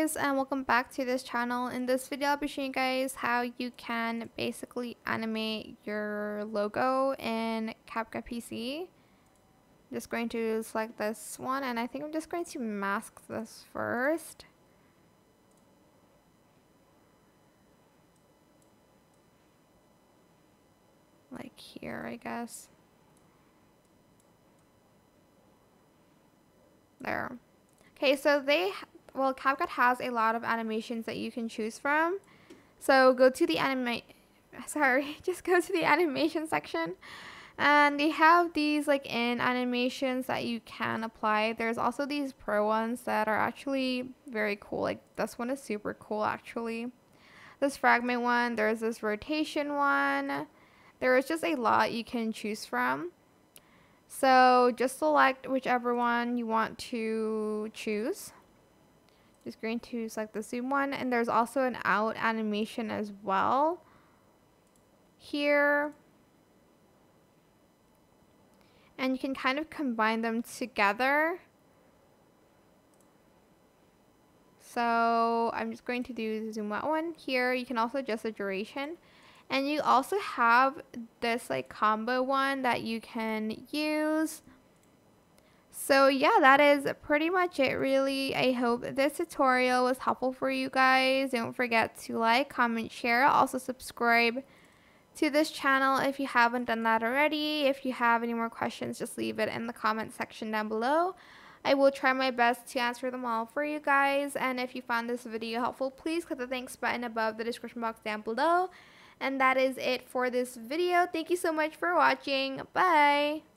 guys, and welcome back to this channel. In this video I'll be showing you guys how you can basically animate your logo in CapCut PC. Just going to select this one, and I think I'm just going to mask this first. Like here, I guess. There. Okay, so CapCut has a lot of animations that you can choose from. So go to the just go to the animation section, and they have these like in animations that you can apply. There's also these pro ones that are actually very cool. Like this one is super cool actually. This fragment one, there's this rotation one. There is just a lot you can choose from. So just select whichever one you want to choose. Just going to select the zoom one, and there's also an out animation as well here. And you can kind of combine them together. So I'm just going to do the zoom out one here. You can also adjust the duration. And you also have this like combo one that you can use. So yeah, that is pretty much it really. I hope this tutorial was helpful for you guys. Don't forget to like, comment, share. Also subscribe to this channel if you haven't done that already. If you have any more questions, just leave it in the comment section down below. I will try my best to answer them all for you guys. And if you found this video helpful, please click the thanks button above the description box down below. And that is it for this video. Thank you so much for watching. Bye!